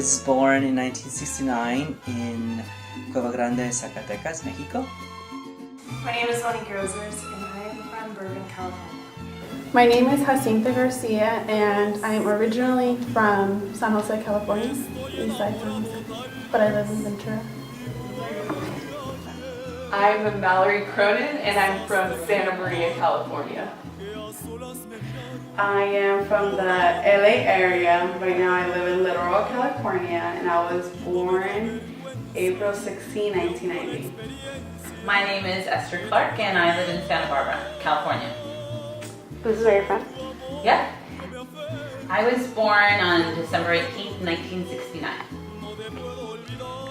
was born in 1969 in Cueva Grande, Zacatecas, Mexico. My name is Monique Rosers, and I am from Bergen, California. My name is Jacinta Garcia, and I am originally from San Jose, California, east side San Jose, but I live in Ventura. I'm Mallory Cronin, and I'm from Santa Maria, California. I am from the LA area. Right now I live in Little Rock, California, and I was born April 16, 1990. My name is Esther Clark, and I live in Santa Barbara, California. This is where you're from? Yeah. I was born on December 18th, 1969.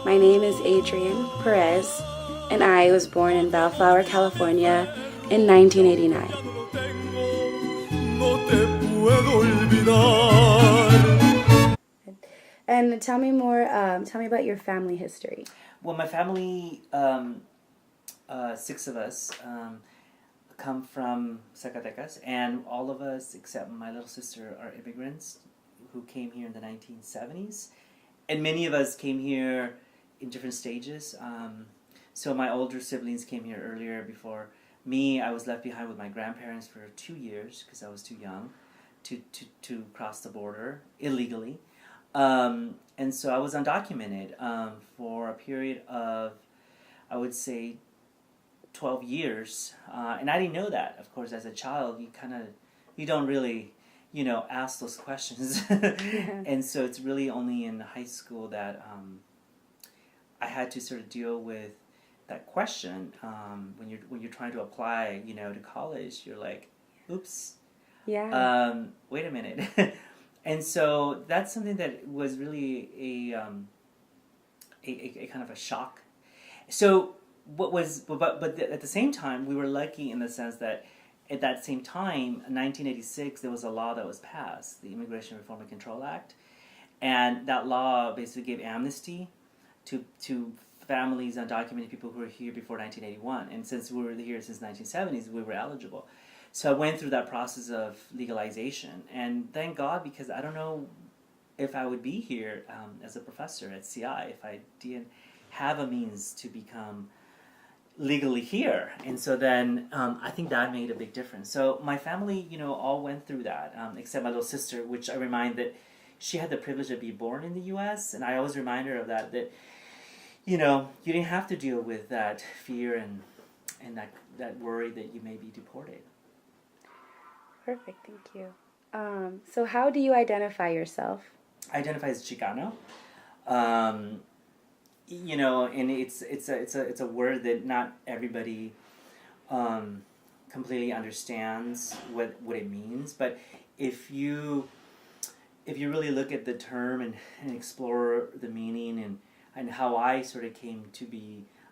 My name is Adrienne Perez, and I was born in Bellflower, California in 1989. And tell me more, tell me about your family history. Well, my family, 6 of us, come from Zacatecas, and all of us, except my little sister, are immigrants who came here in the 1970s. And many of us came here in different stages. So my older siblings came here earlier. Before me, I was left behind with my grandparents for 2 years because I was too young to cross the border illegally. And so I was undocumented for a period of, I would say, 12 years. And I didn't know that. Of course, as a child, you don't really, ask those questions. And so it's really only in high school that I had to sort of deal with that question. When you're trying to apply, to college, you're like, oops. Yeah. Wait a minute. And so that's something that was really a kind of a shock. So but at the same time, we were lucky in the sense that at that same time, 1986, there was a law that was passed, the Immigration Reform and Control Act, and that law basically gave amnesty to families, undocumented people who were here before 1981. And since we were here since 1970s, we were eligible. So I went through that process of legalization, and thank God, because I don't know if I would be here as a professor at CI if I didn't have a means to become legally here. And so then I think that made a big difference. So my family, all went through that, except my little sister, which I remind that she had the privilege of being born in the U.S., and I always remind her of that you didn't have to deal with that fear and that worry that you may be deported. Perfect, thank you. So how do you identify yourself? I identify as Chicano. And it's a word that not everybody completely understands what it means. But if you really look at the term and explore the meaning and how I sort of came to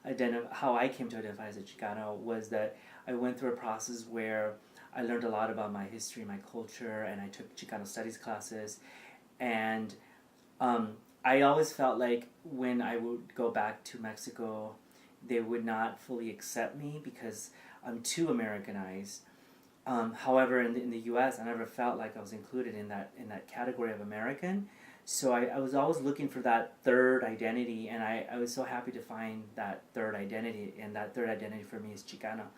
identify as a Chicano was that I went through a process where I learned a lot about my history, my culture, and I took Chicano studies classes. And I always felt like when I would go back to Mexico, they would not fully accept me because I'm too Americanized. However, in the U.S., I never felt like I was included in that category of American. So I was always looking for that third identity, and I was so happy to find that third identity, and that third identity for me is Chicano.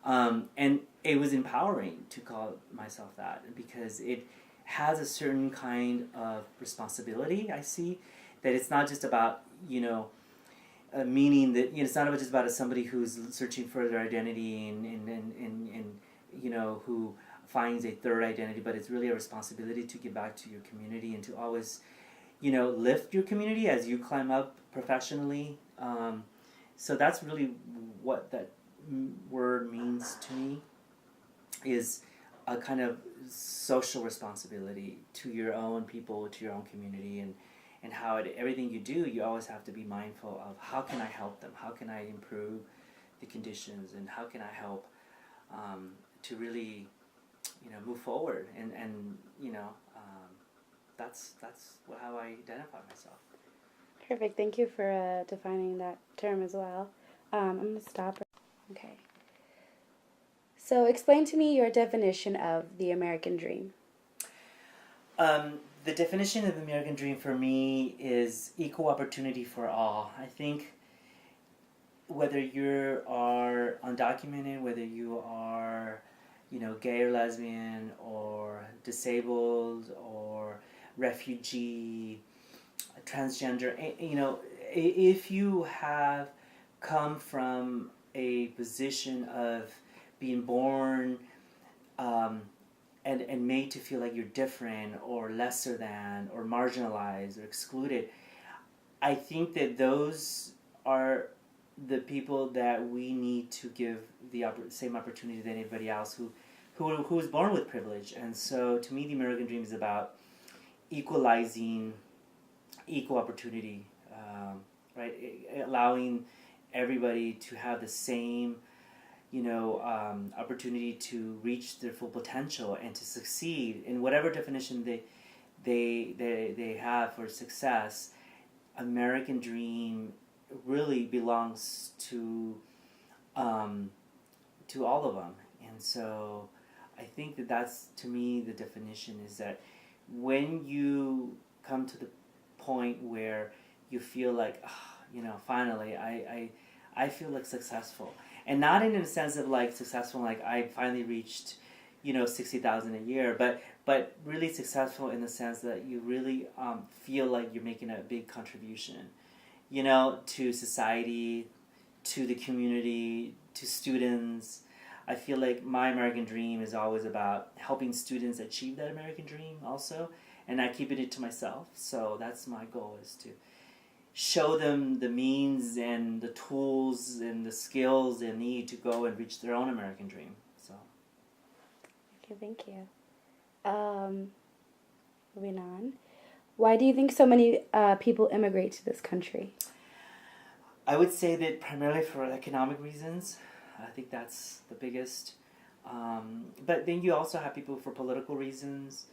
And it was empowering to call myself that because it has a certain kind of responsibility. I see that it's not just about meaning that it's not just about somebody who's searching for their identity and who finds a third identity, but it's really a responsibility to give back to your community and to always lift your community as you climb up professionally. So that's really what that word means to me, is a kind of social responsibility to your own people, to your own community, and how everything you do, you always have to be mindful of how can I help them, how can I improve the conditions, and how can I help to really move forward, and that's how I identify myself. Perfect, thank you for defining that term as well. I'm going to stop. Okay. So explain to me your definition of the American dream. The definition of the American dream for me is equal opportunity for all. I think whether you are undocumented, whether you are, gay or lesbian, or disabled, or refugee, transgender, if you have come from a position of being born and made to feel like you're different or lesser than or marginalized or excluded, I think that those are the people that we need to give the same opportunity than anybody else who was born with privilege. And so to me, the American dream is about equalizing equal opportunity, right? Allowing everybody to have the same opportunity to reach their full potential and to succeed in whatever definition they have for success. American dream really belongs to all of them, and so I think that's, to me, the definition is that when you come to the point where you feel like, finally I feel like successful. And not in a sense of like successful, like I finally reached, $60,000 a year, but really successful in the sense that you really feel like you're making a big contribution, to society, to the community, to students. I feel like my American dream is always about helping students achieve that American dream also, and not keeping it to myself. So that's my goal, is to show them the means and the tools and the skills they need to go and reach their own American dream. So. Okay, thank you. Moving on. Why do you think so many people immigrate to this country? I would say that primarily for economic reasons. I think that's the biggest. But then you also have people for political reasons,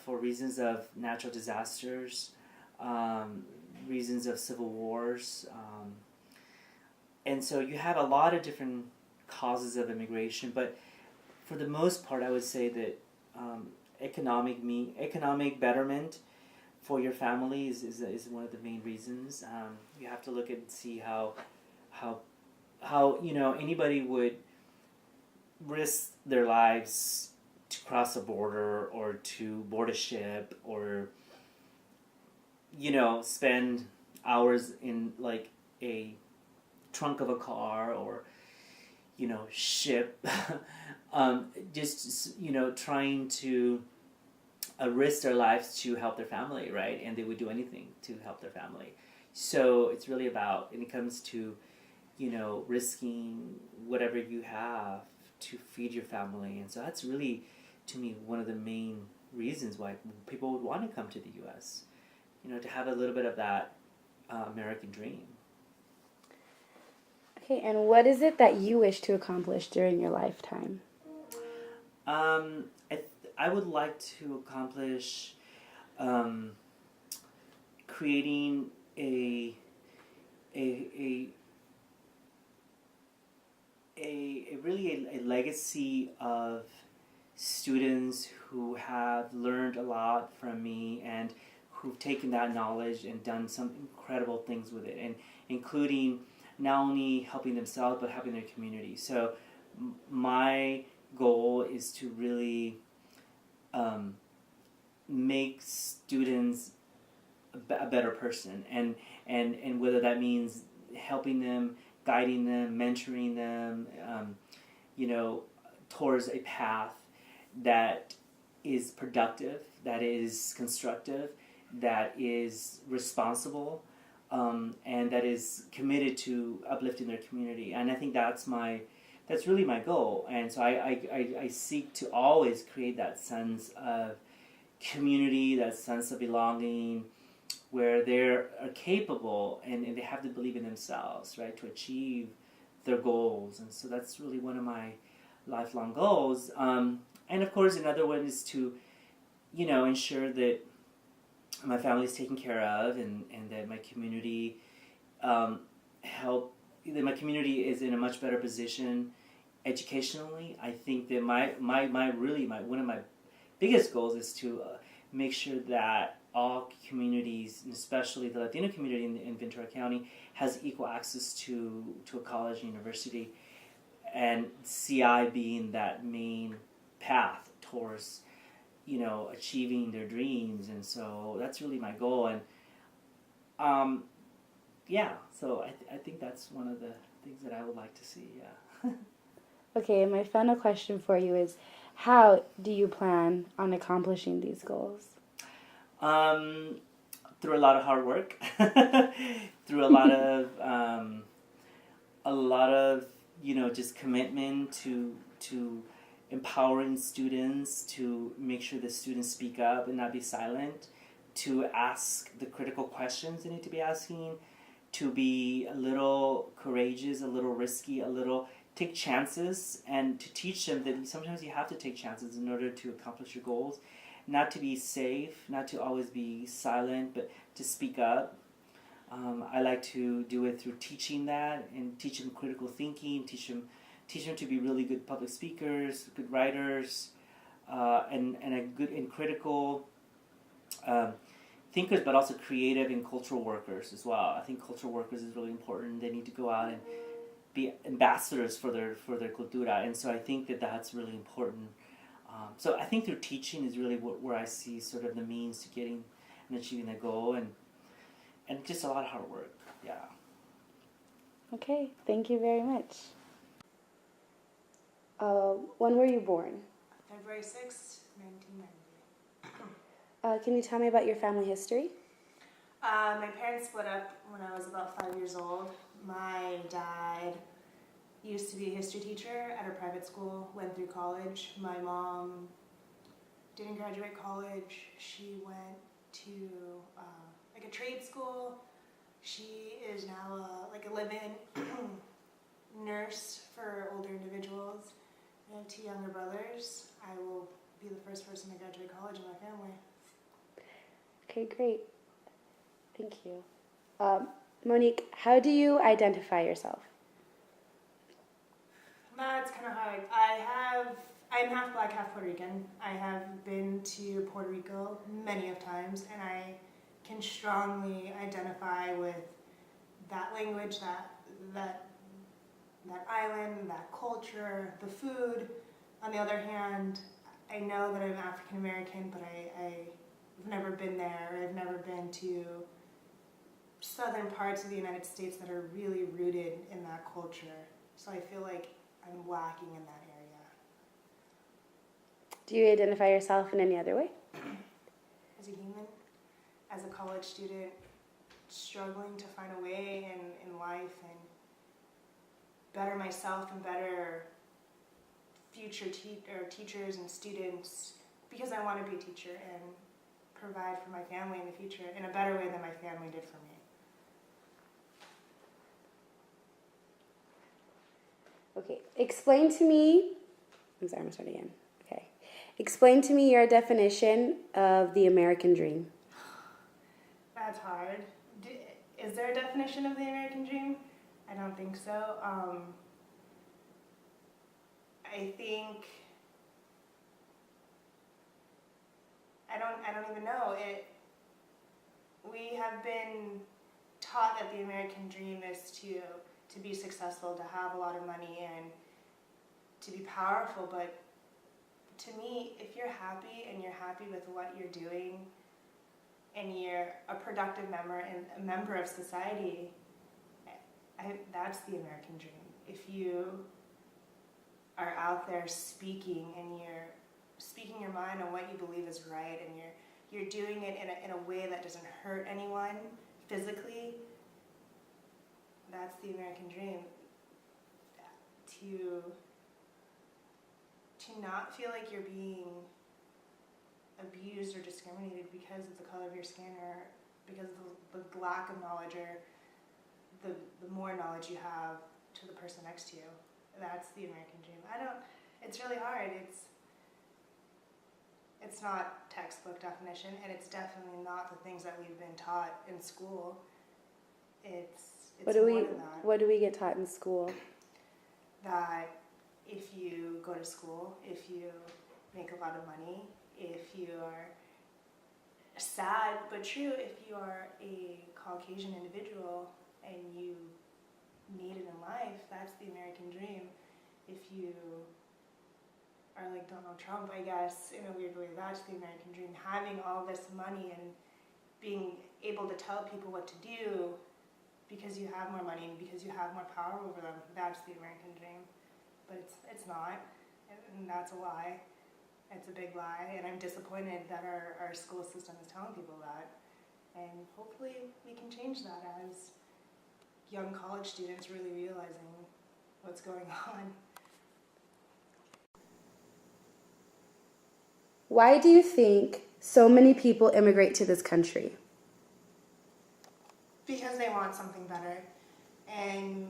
for reasons of natural disasters, reasons of civil wars. And so you have a lot of different causes of immigration, but for the most part I would say that economic betterment for your family is one of the main reasons. You have to look and see how anybody would risk their lives to cross a border or to board a ship or spend hours in like a trunk of a car or ship just trying to risk their lives to help their family, right? And they would do anything to help their family. So it's really about, when it comes to risking whatever you have to feed your family. And so that's really, to me, one of the main reasons why people would want to come to the U.S., to have a little bit of that American dream. Okay, and what is it that you wish to accomplish during your lifetime? I would like to accomplish creating a legacy of students who have learned a lot from me and who've taken that knowledge and done some incredible things with it, and including not only helping themselves but helping their community. So my goal is to really make students a better person, and whether that means helping them, guiding them, mentoring them, towards a path that is productive, that is constructive, that is responsible, and that is committed to uplifting their community. And I think that's really my goal. And so I seek to always create that sense of community, that sense of belonging, where they are capable and they have to believe in themselves, right, to achieve their goals. And so that's really one of my lifelong goals. And of course, another one is to, ensure that my family is taken care of, and that my community that my community is in a much better position educationally. I think that my one of my biggest goals is to make sure that all communities, and especially the Latino community in Ventura County, has equal access to a college and university, and CI being that main path towards, achieving their dreams. And so that's really my goal. And so I think that's one of the things that I would like to see. Yeah. Okay, my final question for you is, how do you plan on accomplishing these goals? Through a lot of hard work, through a lot of just commitment to empowering students, to make sure that students speak up and not be silent, to ask the critical questions they need to be asking, to be a little courageous, a little risky, a little take chances, and to teach them that sometimes you have to take chances in order to accomplish your goals. Not to be safe, not to always be silent, but to speak up. I like to do it through teaching that and teach them critical thinking, teach them to be really good public speakers, good writers, and a good and critical thinkers, but also creative and cultural workers as well. I think cultural workers is really important. They need to go out and be ambassadors for their cultura, and so I think that that's really important. So I think through teaching is really where I see sort of the means to getting and achieving the goal, and just a lot of hard work. Yeah. Okay, thank you very much. When were you born? February 6th, 1990. Can you tell me about your family history? My parents split up when I was about 5 years old. My dad used to be a history teacher at a private school, went through college. My mom didn't graduate college. She went to a trade school. She is now a live-in nurse for older individuals. I have 2 younger brothers. I will be the first person to graduate college in my family. Okay, great. Thank you. Monique, how do you identify yourself? That's kind of hard. I'm half black, half Puerto Rican. I have been to Puerto Rico many of times, and I can strongly identify with that language, that island, that culture, the food. On the other hand, I know that I'm African American, but I've never been there. I've never been to southern parts of the United States that are really rooted in that culture. So I feel like I'm lacking in that area. Do you identify yourself in any other way? As a human, as a college student, struggling to find a way in life and better myself and better future teachers and students, because I want to be a teacher and provide for my family in the future in a better way than my family did for me. Okay, explain to me, I'm sorry, I'm going to start again. Okay. Explain to me your definition of the American dream. That's hard. Is there a definition of the American dream? I don't think so. I think I don't even know. We have been taught that the American dream is to be successful, to have a lot of money, and to be powerful. But to me, if you're happy and you're happy with what you're doing, and you're a productive member and a member of society, that's the American dream. If you are out there speaking and you're speaking your mind on what you believe is right, and you're doing it in a way that doesn't hurt anyone physically, that's the American dream. To not feel like you're being abused or discriminated because of the color of your skin, or because of the lack of knowledge, or the more knowledge you have to the person next to you. That's the American dream. It's really hard. It's not textbook definition, and it's definitely not the things that we've been taught in school. It's more than that. What do we get taught in school? That if you go to school, if you make a lot of money, if you are sad but true. If you are a Caucasian individual and you made it in life, that's the American dream. If you are like Donald Trump, I guess, in a weird way, that's the American dream. Having all this money and being able to tell people what to do because you have more money and because you have more power over them, that's the American dream. But it's not, and that's a lie. It's a big lie, and I'm disappointed that our school system is telling people that. And hopefully we can change that as young college students really realizing what's going on. Why do you think so many people immigrate to this country? Because they want something better, and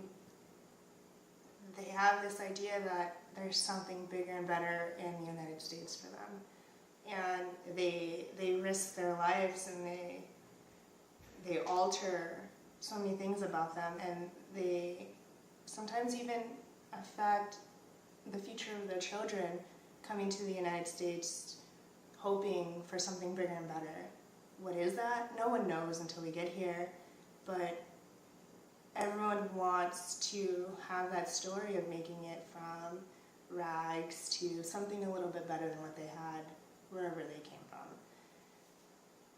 they have this idea that there's something bigger and better in the United States for them, and they risk their lives, and they alter so many things about them, and they sometimes even affect the future of their children coming to the United States hoping for something bigger and better. What is that? No one knows until we get here, but everyone wants to have that story of making it from rags to something a little bit better than what they had wherever they came from.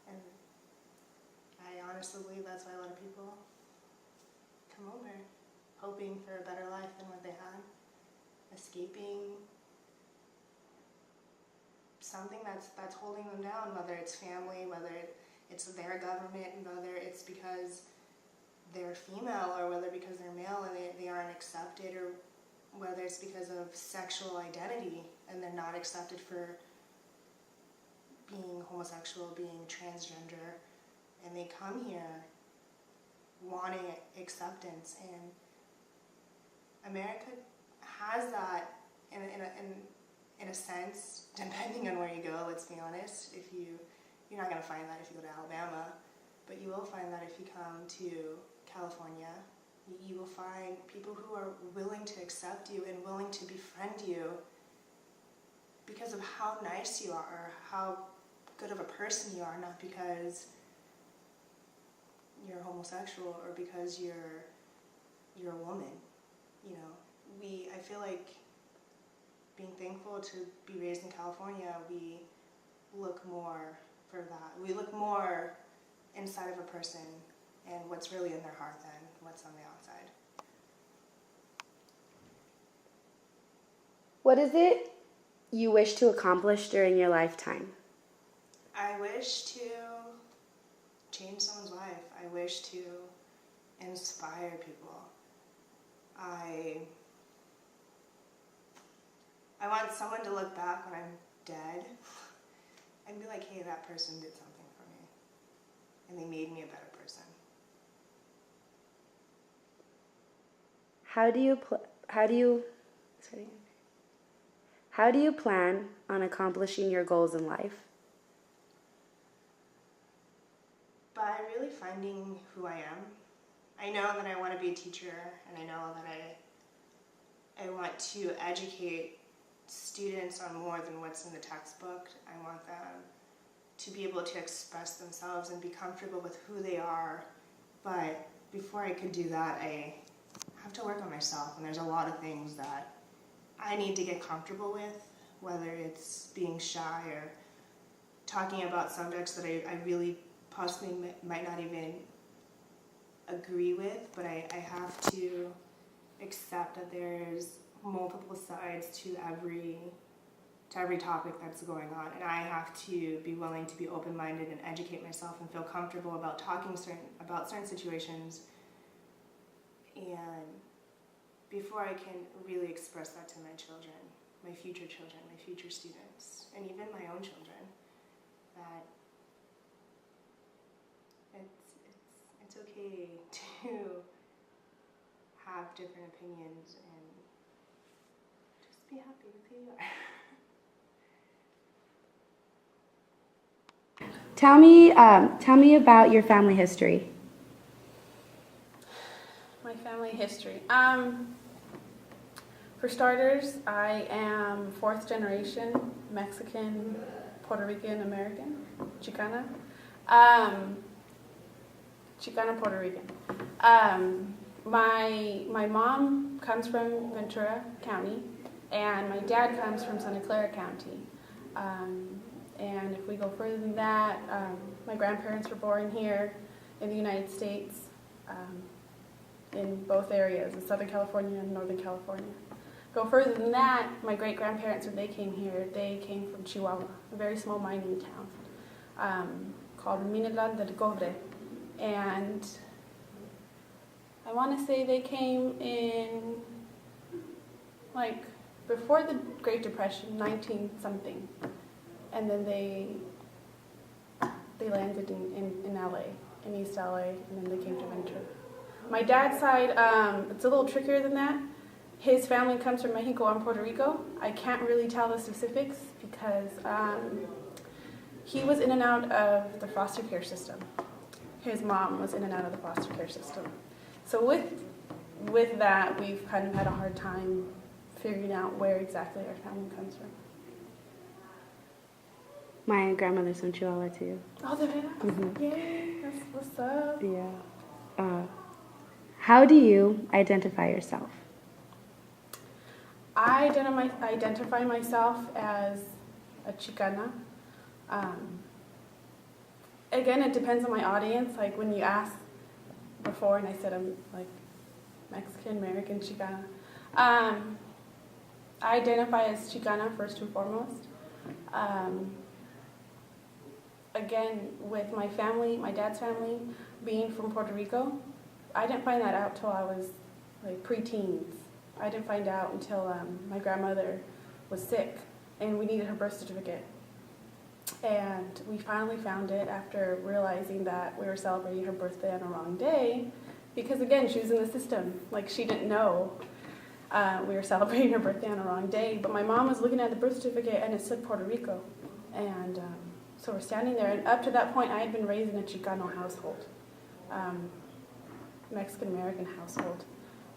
And I honestly believe that's why a lot of people come over, hoping for a better life than what they had, escaping something that's holding them down, whether it's family, whether it's their government, whether it's because they're female, or whether because they're male and they aren't accepted, or whether it's because of sexual identity and they're not accepted for being homosexual, being transgender, and they come here wanting acceptance. And America has that in a sense, depending on where you go. Let's be honest. You're not going to find that if you go to Alabama, but you will find that if you come to California. You will find people who are willing to accept you and willing to befriend you because of how nice you are, or how good of a person you are, not because you're homosexual or because you're a woman. You know, I feel like being thankful to be raised in California, we look more for that. We look more inside of a person and what's really in their heart than what's on the outside. What is it you wish to accomplish during your lifetime? I wish to change someone's life. I wish to inspire people. I want someone to look back when I'm dead and be like, hey, that person did something for me, and they made me a better person. How do you plan on accomplishing your goals in life? By really finding who I am. I know that I want to be a teacher, and I know that I want to educate students on more than what's in the textbook. I want them to be able to express themselves and be comfortable with who they are. But before I could do that, I have to work on myself, and there's a lot of things that I need to get comfortable with, whether it's being shy or talking about subjects that I really possibly might not even agree with, but I have to accept that there's multiple sides to every topic that's going on, and I have to be willing to be open-minded and educate myself and feel comfortable about talking about certain situations, and before I can really express that to my children, my future students, and even my own children, that it's okay to have different opinions and just be happy with who you are. Tell me about your family history. My family history. For starters, I am 4th generation Mexican, Puerto Rican American, Chicana. Chicana Puerto Rican. My mom comes from Ventura County, and my dad comes from Santa Clara County. And if we go further than that, my grandparents were born here in the United States, in both areas, in Southern California and Northern California. Go further than that, my great-grandparents, when they came here, they came from Chihuahua, a very small mining town called Minatlan del Cobre. And I want to say they came in, like, before the Great Depression, 19-something. And then they landed in LA, in East LA, and then they came to Ventura. My dad's side, it's a little trickier than that. His family comes from Mexico and Puerto Rico. I can't really tell the specifics because he was in and out of the foster care system. His mom was in and out of the foster care system. So with that, we've kind of had a hard time figuring out where exactly our family comes from. My grandmother's from Chihuahua too. Oh, the veras? Yay, that's what's up. Yeah. How do you identify yourself? I identify myself as a Chicana. Again, it depends on my audience. Like when you asked before and I said I'm like Mexican, American, Chicana. I identify as Chicana first and foremost. Again, with my family, my dad's family being from Puerto Rico, I didn't find that out till I was like preteens. I didn't find out until my grandmother was sick and we needed her birth certificate. And we finally found it after realizing that we were celebrating her birthday on the wrong day because, again, she was in the system. Like, she didn't know we were celebrating her birthday on the wrong day. But my mom was looking at the birth certificate and it said Puerto Rico. And so we're standing there. And up to that point, I had been raised in a Chicano household, Mexican-American household.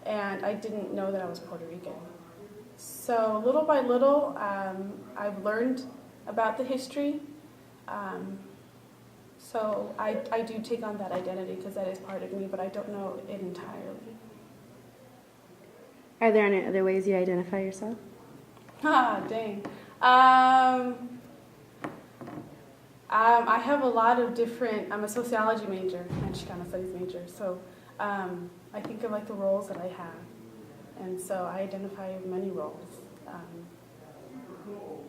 And I didn't know that I was Puerto Rican. So little by little, I've learned about the history. So I do take on that identity because that is part of me, but I don't know it entirely. Are there any other ways you identify yourself? Ah, dang. I have a lot of different, I'm a sociology major and Chicana studies major, so I think of like the roles that I have. And so I identify with many roles,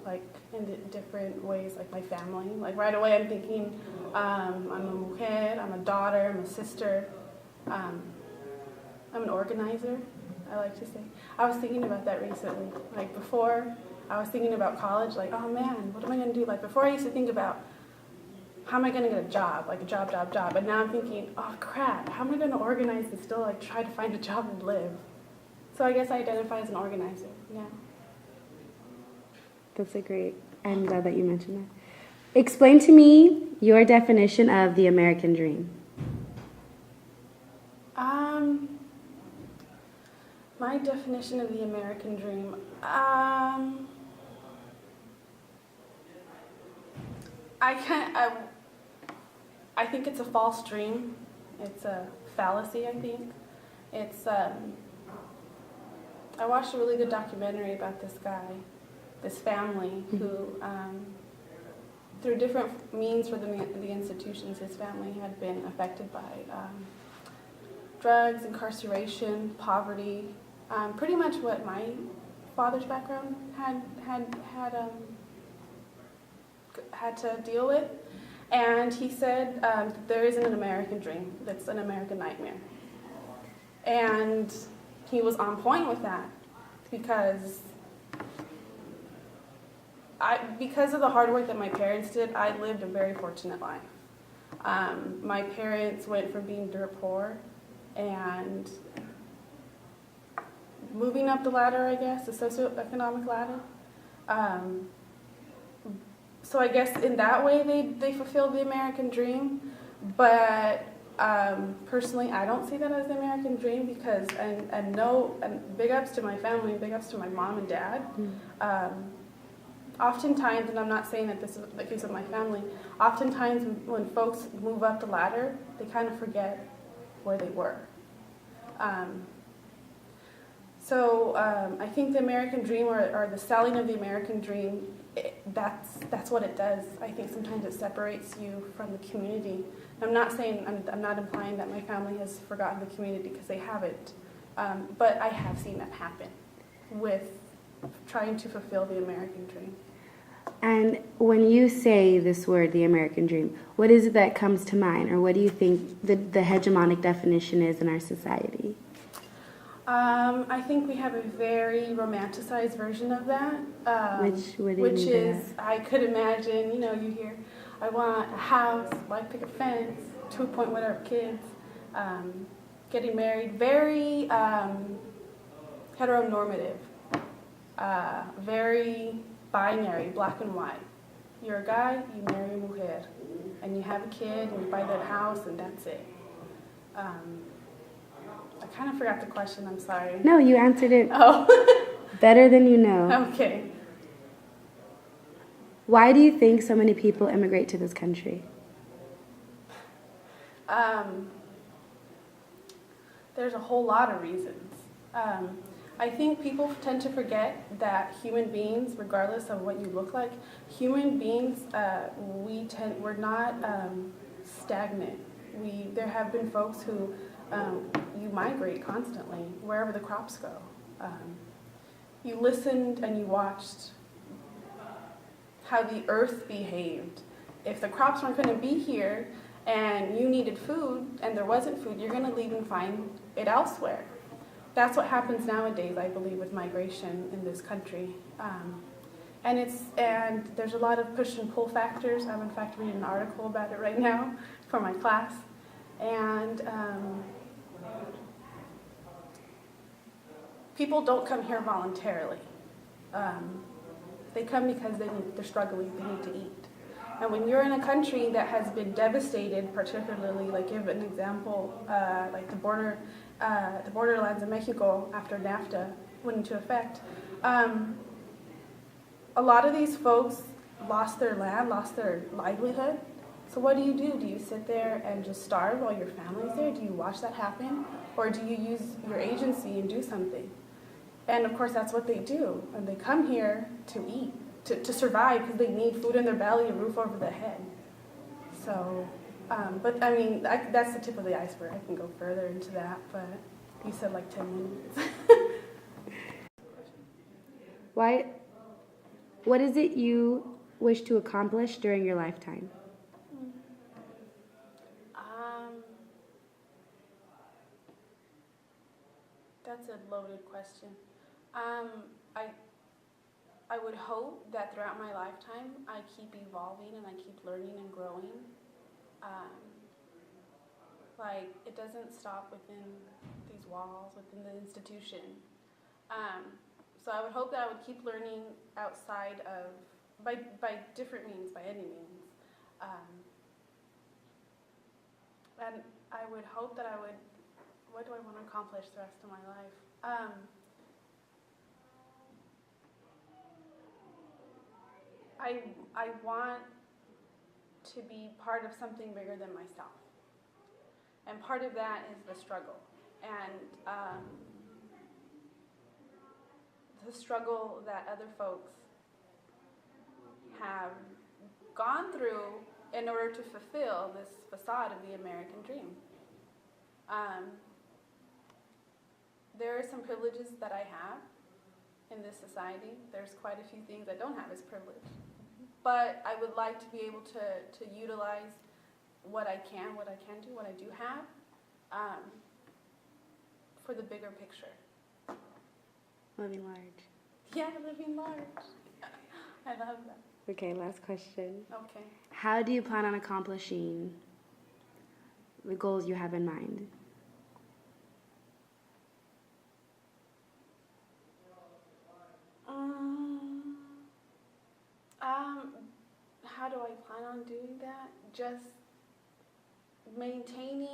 like in different ways, like my family. Like right away I'm thinking I'm a mujer, I'm a daughter, I'm a sister, I'm an organizer, I like to say. I was thinking about that recently. Like before, I was thinking about college, like, oh man, what am I going to do? Like before I used to think about how am I going to get a job, like a job. And now I'm thinking, oh crap, how am I going to organize and still like try to find a job and live? So I guess I identify as an organizer, yeah. That's a great, I'm glad that you mentioned that. Explain to me your definition of the American dream. My definition of the American dream, I think it's a false dream. It's a fallacy, I think. It's, I watched a really good documentary about this guy, this family, who, through different means within the institutions, his family had been affected by drugs, incarceration, poverty, pretty much what my father's background had to deal with. And he said there isn't an American dream, that's an American nightmare. And he was on point with that because of the hard work that my parents did, I lived a very fortunate life. My parents went from being dirt poor and moving up the ladder, I guess, the socioeconomic ladder. So I guess in that way they fulfilled the American dream, but personally I don't see that as the American dream because, and big ups to my family, big ups to my mom and dad. oftentimes, and I'm not saying that this is the case with my family, oftentimes when folks move up the ladder, they kind of forget where they were. So I think the American dream, or the selling of the American dream, that's what it does. I think sometimes it separates you from the community. I'm not saying, I'm not implying that my family has forgotten the community, because they haven't. But I have seen that happen with trying to fulfill the American dream. And when you say this word, the American dream, what is it that comes to mind, or what do you think the hegemonic definition is in our society? I think we have a very romanticized version of that. What do you which mean by is, I could imagine, you hear, I want a house, white picket fence, 2-point whatever kids, getting married, very heteronormative, very binary, black and white. You're a guy, you marry a mujer, and you have a kid, and you buy that house, and that's it. I kind of forgot the question, I'm sorry. No, you answered it Oh, better than you know. okay. Why do you think so many people immigrate to this country? There's a whole lot of reasons. I think people tend to forget that human beings, regardless of what you look like, human beings, we're not stagnant. There have been folks who, you migrate constantly, wherever the crops go. You listened and you watched how the earth behaved. If the crops weren't going to be here and you needed food and there wasn't food, you're going to leave and find it elsewhere. That's what happens nowadays, I believe, with migration in this country. And there's a lot of push and pull factors. I'm in fact reading an article about it right now for my class. And people don't come here voluntarily. They come because they're struggling, they need to eat. And when you're in a country that has been devastated, particularly, like give an example, like the borderlands of Mexico after NAFTA went into effect, a lot of these folks lost their land, lost their livelihood. So what do? Do you sit there and just starve while your family's there? Do you watch that happen? Or do you use your agency and do something? And of course that's what they do. And they come here to eat, to survive, because they need food in their belly, a roof over their head. So, but I mean, that's the tip of the iceberg. I can go further into that, but you said like 10 minutes. What is it you wish to accomplish during your lifetime? That's a loaded question. I would hope that throughout my lifetime I keep evolving and I keep learning and growing. Like, it doesn't stop within these walls, within the institution. So I would hope that I would keep learning outside of, by different means, by any means. And I would hope that what do I want to accomplish the rest of my life? I want to be part of something bigger than myself. And part of that is the struggle. And the struggle that other folks have gone through in order to fulfill this facade of the American dream. There are some privileges that I have in this society. There's quite a few things I don't have as privilege. But I would like to be able to utilize what I can do, what I do have, for the bigger picture. Living large. Yeah, living large. I love that. Okay, last question. Okay. How do you plan on accomplishing the goals you have in mind? How do I plan on doing that? Just maintaining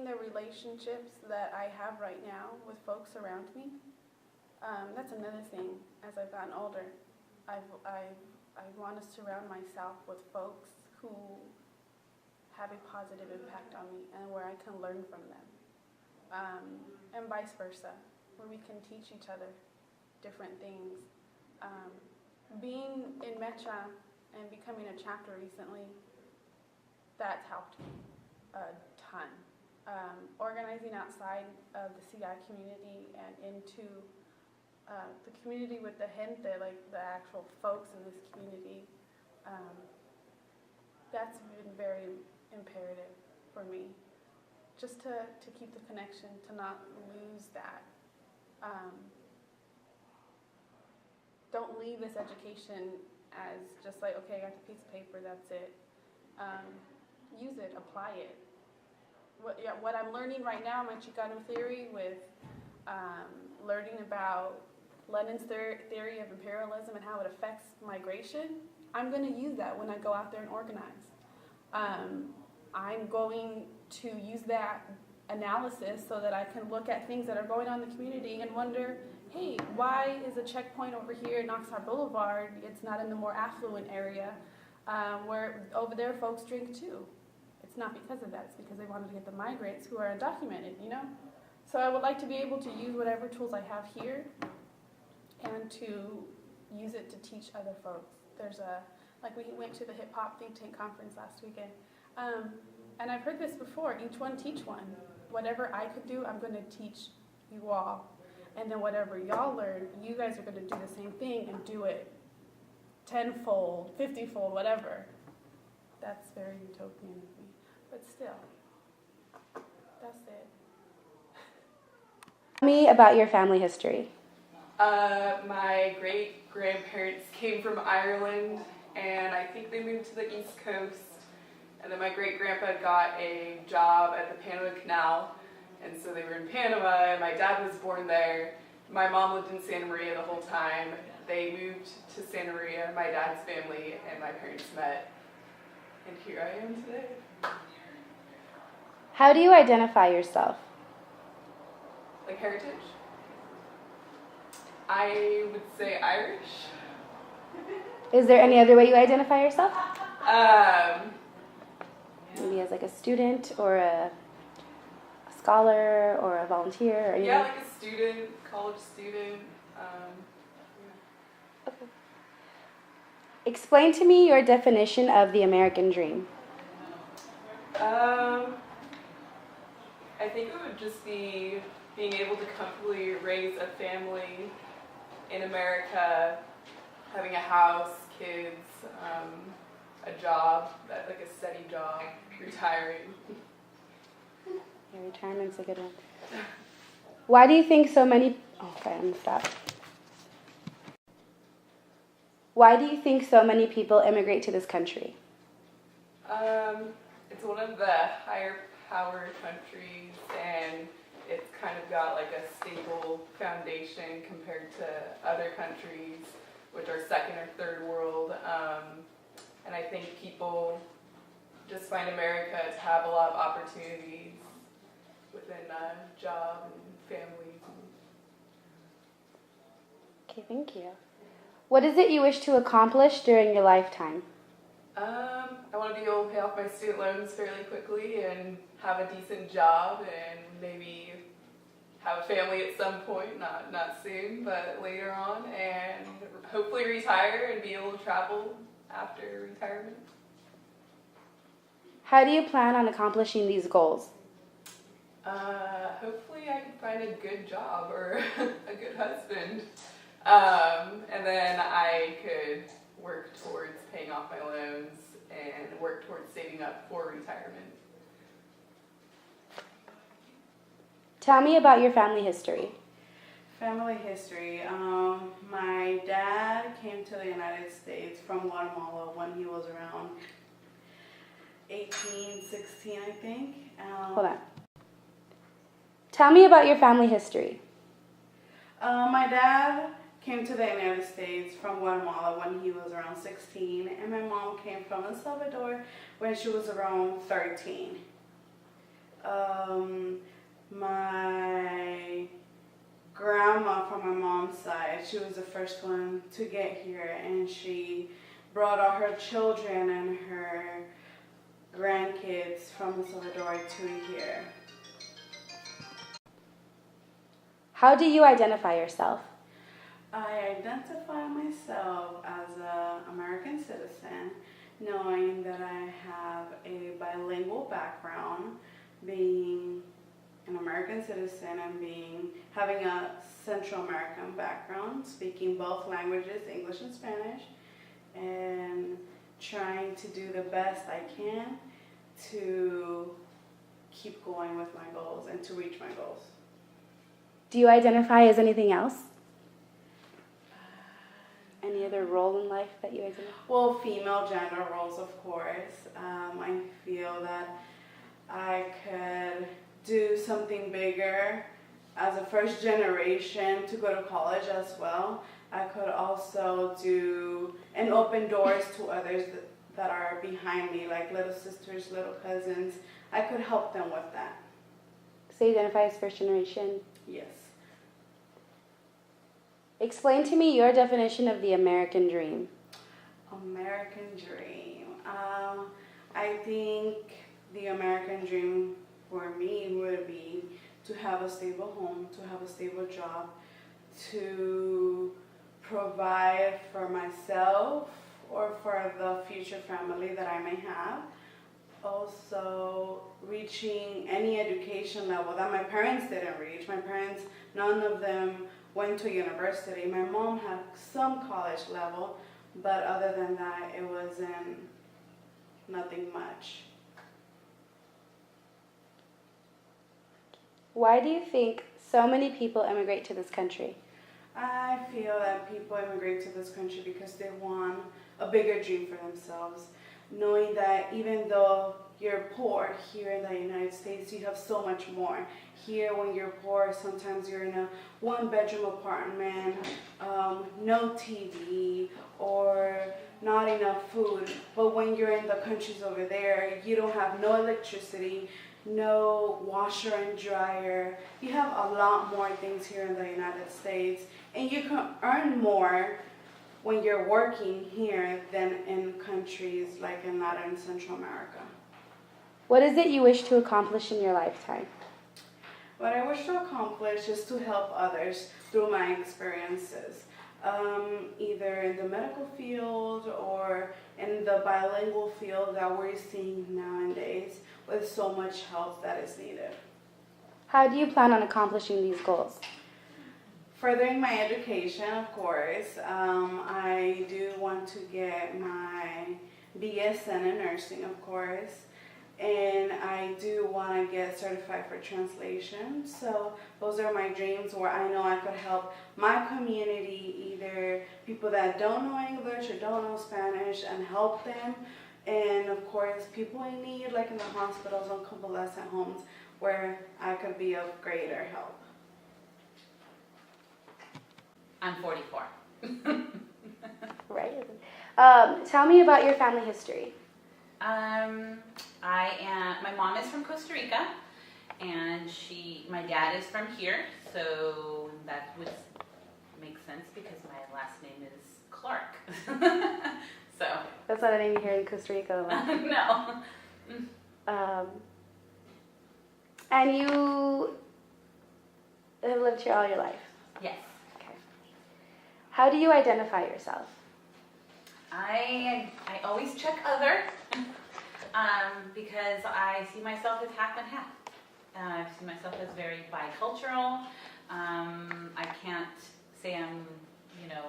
the relationships that I have right now with folks around me. That's another thing. As I've gotten older, I want to surround myself with folks who have a positive impact on me and where I can learn from them, and vice versa, where we can teach each other different things. Being in Mecha and becoming a chapter recently, that's helped me a ton. Organizing outside of the CI community and into the community with the gente, like the actual folks in this community, that's been very imperative for me. Just to keep the connection, to not lose that. Don't leave this education as just like, okay, I got the piece of paper, that's it. Use it, apply it. What I'm learning right now, my Chicano theory, with learning about Lenin's theory of imperialism and how it affects migration, I'm going to use that when I go out there and organize. I'm going to use that analysis so that I can look at things that are going on in the community and wonder, hey, why is a checkpoint over here in Oxnard Boulevard? It's not in the more affluent area where over there folks drink too. It's not because of that. It's because they wanted to get the migrants who are undocumented, you know? So I would like to be able to use whatever tools I have here and to use it to teach other folks. Like we went to the hip hop think tank conference last weekend. And I've heard this before, each one teach one. Whatever I could do, I'm going to teach you all. And then whatever y'all learn, you guys are going to do the same thing and do it tenfold, 50-fold, whatever. That's very utopian of me. But still, that's it. Tell me about your family history. My great-grandparents came from Ireland, and I think they moved to the East Coast. And then my great-grandpa got a job at the Panama Canal, and so they were in Panama, and my dad was born there. My mom lived in Santa Maria the whole time. They moved to Santa Maria, my dad's family, and my parents met. And here I am today. How do you identify yourself? Like heritage? I would say Irish. Is there any other way you identify yourself? Maybe as like a student or a scholar or a volunteer or anything? Yeah, like a student, college student. Okay. Explain to me your definition of the American dream. I think it would just be being able to comfortably raise a family in America, having a house, kids, a job, like a steady job, retiring. Yeah, retirement's a good one. Why do you think so many... Okay, I'm going to stop. Why do you think so many people immigrate to this country? It's one of the higher power countries, and it's kind of got like a stable foundation compared to other countries, which are second or third world. And I think people just find America to have a lot of opportunities within a job and families. Okay, thank you. What is it you wish to accomplish during your lifetime? I want to be able to pay off my student loans fairly quickly and have a decent job and maybe have a family at some point, not soon, but later on, and hopefully retire and be able to travel after retirement. How do you plan on accomplishing these goals? Hopefully I can find a good job or a good husband. And then I could work towards paying off my loans and work towards saving up for retirement. Tell me about your family history. Family history. My dad came to the United States from Guatemala when he was around 18, 16, I think. Hold on. Tell me about your family history. My dad came to the United States from Guatemala when he was around 16, and my mom came from El Salvador when she was around 13. My grandma from my mom's she was the first one to get here, and she brought all her children and her grandkids from El Salvador to here. How do you identify yourself? I identify myself as an American citizen, knowing that I have a bilingual background, being an American citizen and having a Central American background, speaking both languages, English and Spanish, and trying to do the best I can to keep going with my goals and to reach my goals. Do you identify as anything else? Any other role in life that you identify? Well, female gender roles, of course. I feel that I could do something bigger as a first generation to go to college as well. I could also do and open doors to others that are behind me, like little sisters, little cousins. I could help them with that. So you identify as first generation. Yes. Explain to me your definition of the American dream. American dream. I think the American dream for me would be to have a stable home, to have a stable job, to provide for myself or for the future family that I may have. Also, reaching any education level that my parents didn't reach. My parents, none of them went to university. My mom had some college level, but other than that, it wasn't nothing much. Why do you think so many people immigrate to this country? I feel that people immigrate to this country because they want a bigger dream for themselves, knowing that even though you're poor here in the United States, you have so much more. Here, when you're poor, sometimes you're in a one-bedroom apartment, no TV, or not enough food. But when you're in the countries over there, you don't have no electricity, no washer and dryer. You have a lot more things here in the United States, and you can earn more when you're working here than in countries like in Latin and Central America. What is it you wish to accomplish in your lifetime? What I wish to accomplish is to help others through my experiences, either in the medical field or in the bilingual field that we're seeing nowadays with so much help that is needed. How do you plan on accomplishing these goals? Furthering my education, of course. I do want to get my BSN in nursing, of course. And I do want to get certified for translation. So those are my dreams where I know I could help my community, either people that don't know English or don't know Spanish, and help them. And of course, people in need, like in the hospitals and convalescent homes, where I could be of greater help. I'm 44. Right. Tell me about your family history. My mom is from Costa Rica, and my dad is from here, so that would make sense because my last name is Clark. So. That's not a name you hear in Costa Rica. No. And you have lived here all your life? Yes. Okay. How do you identify yourself? I always check other. Because I see myself as half and half. I see myself as very bicultural. I can't say I'm,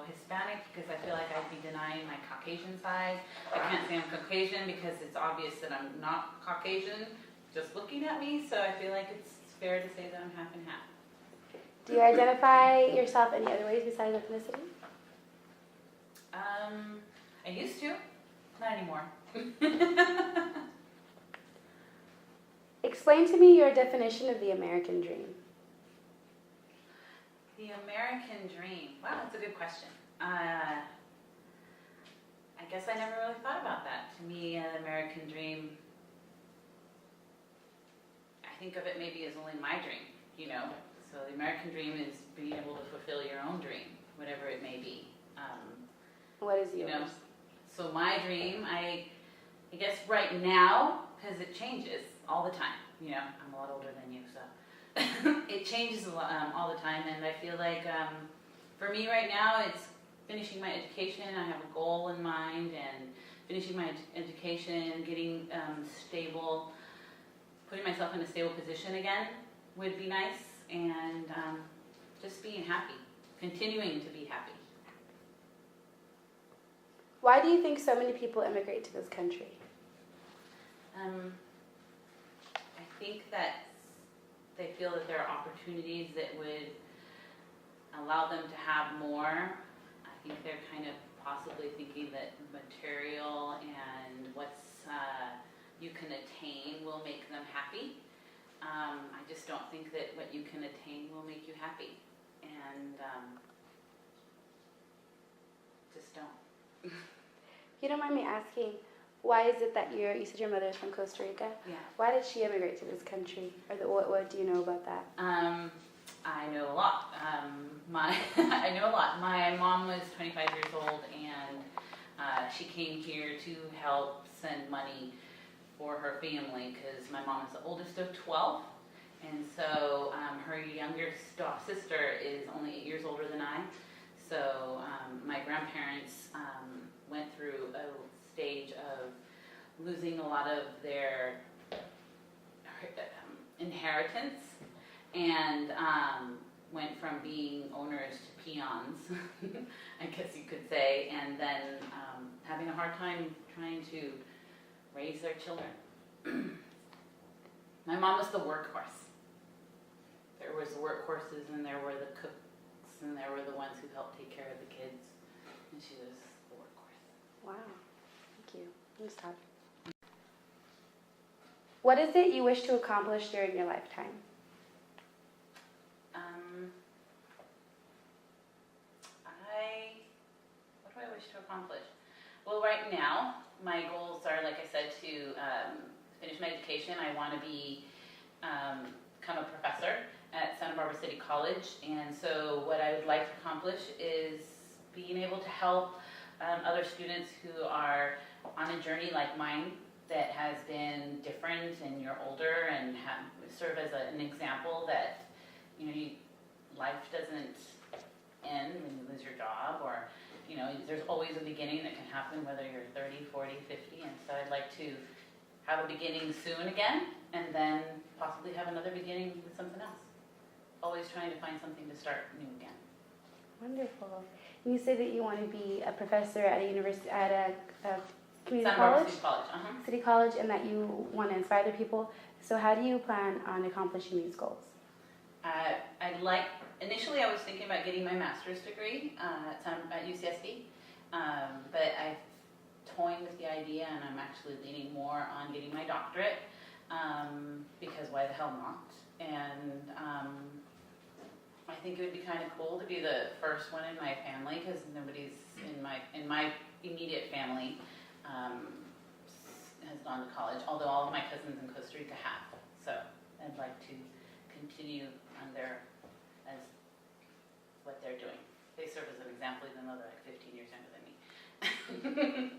Hispanic because I feel like I'd be denying my Caucasian side. I can't say I'm Caucasian because it's obvious that I'm not Caucasian just looking at me. So I feel like it's fair to say that I'm half and half. Do you identify yourself any other ways besides ethnicity? I used to, not anymore. Explain to me your definition of the American dream. The American dream. Wow, that's a good question. I guess I never really thought about that. To me, an American dream, I think of it maybe as only my dream, So the American dream is being able to fulfill your own dream. whatever it may be. What is You yours? know, so my dream, I guess right now, because it changes all the time. You know, I'm a lot older than you, so it changes a lot, all the time. And I feel like for me right now, it's finishing my education. I have a goal in mind, and finishing my education, getting stable, putting myself in a stable position again would be nice, and just being happy, continuing to be happy. Why do you think so many people immigrate to this country? I think that they feel that there are opportunities that would allow them to have more. I think they're kind of possibly thinking that material and what's you can attain will make them happy. I just don't think that what you can attain will make you happy, and just don't. You don't mind me asking, why is it that you said your mother is from Costa Rica? Yeah. Why did she immigrate to this country? What do you know about that? I know a lot. I know a lot. My mom was 25 years old, and she came here to help send money for her family because my mom is the oldest of 12, and so her younger sister is only 8 years older than I. So my grandparents went through a stage of losing a lot of their inheritance, and went from being owners to peons, I guess you could say, and then having a hard time trying to raise their children. My mom was the workhorse. There was the workhorses, and there were the cooks, and there were the ones who helped take care of the kids, and she was the workhorse. Wow, thank you. Let me stop. What is it you wish to accomplish during your lifetime? What do I wish to accomplish? Well, right now, my goals are, like I said, to finish my education. I want to become a professor at Santa Barbara City College, and so what I would like to accomplish is being able to help other students who are on a journey like mine that has been different, and you're older, and serve as an example that life doesn't end when you lose your job, or there's always a beginning that can happen whether you're 30, 40, 50, and so I'd like to have a beginning soon again, and then possibly have another beginning with something else. Always trying to find something to start new again. Wonderful. You say that you want to be a professor at a university, at a community Santa Barbara college? City College, City College, and that you want to inspire other people. So how do you plan on accomplishing these goals? Initially I was thinking about getting my master's degree at UCSB, but I've toying with the idea, and I'm actually leaning more on getting my doctorate, because why the hell not? And I think it would be kind of cool to be the first one in my family, because nobody's in my immediate family has gone to college, although all of my cousins in Costa Rica have. So I'd like to continue on as what they're doing. They serve as an example, even though they're like 15 years younger than me.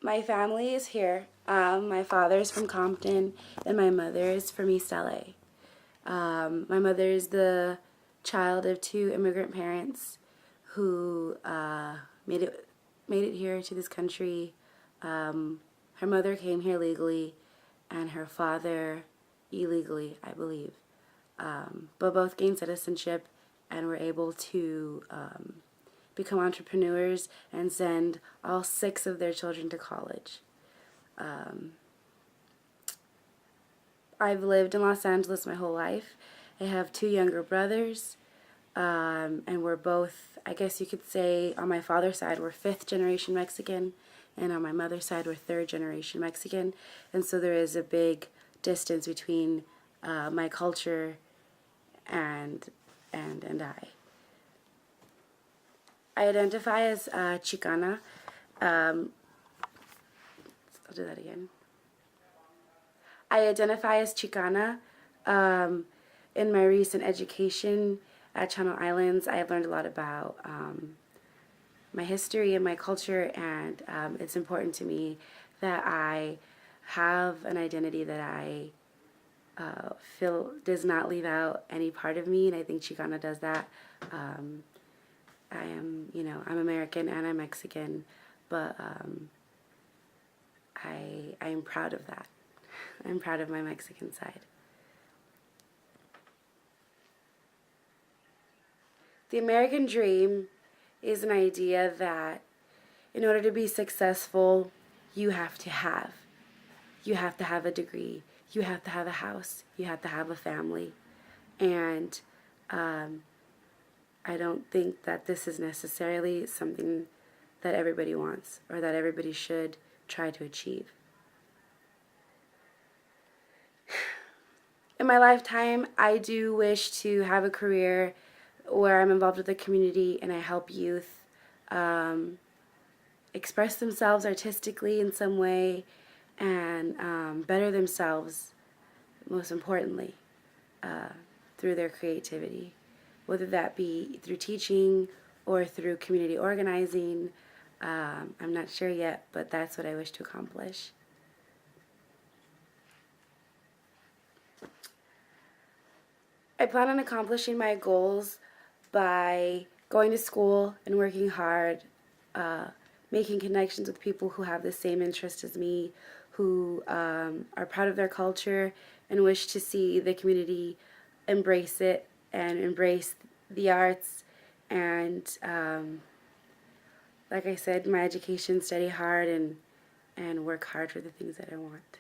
My family is here. My father's from Compton, and my mother is from East LA. My mother is the child of two immigrant parents who made it here to this country. Her mother came here legally, and her father illegally, I believe. But both gained citizenship and were able to become entrepreneurs and send all 6 of their children to college. I've lived in Los Angeles my whole life. I have 2 younger brothers, and we're both, I guess you could say, on my father's side, we're 5th generation Mexican, and on my mother's side, we're 3rd generation Mexican. And so there is a big distance between my culture and I. I identify as Chicana. I'll do that again. I identify as Chicana. in my recent education at Channel Islands, I have learned a lot about my history and my culture, and it's important to me that I have an identity that I feel does not leave out any part of me, and I think Chicana does that. I am, I'm American and I'm Mexican, but I am proud of that. I'm proud of my Mexican side. The American dream is an idea that in order to be successful, you have to have. You have to have a degree. You have to have a house. You have to have a family. And I don't think that this is necessarily something that everybody wants or that everybody should try to achieve. In my lifetime, I do wish to have a career where I'm involved with the community and I help youth express themselves artistically in some way and better themselves, most importantly, through their creativity, whether that be through teaching or through community organizing. I'm not sure yet, but that's what I wish to accomplish. I plan on accomplishing my goals by going to school and working hard, making connections with people who have the same interest as me, who are proud of their culture and wish to see the community embrace it and embrace the arts. And like I said, my education, study hard and work hard for the things that I want.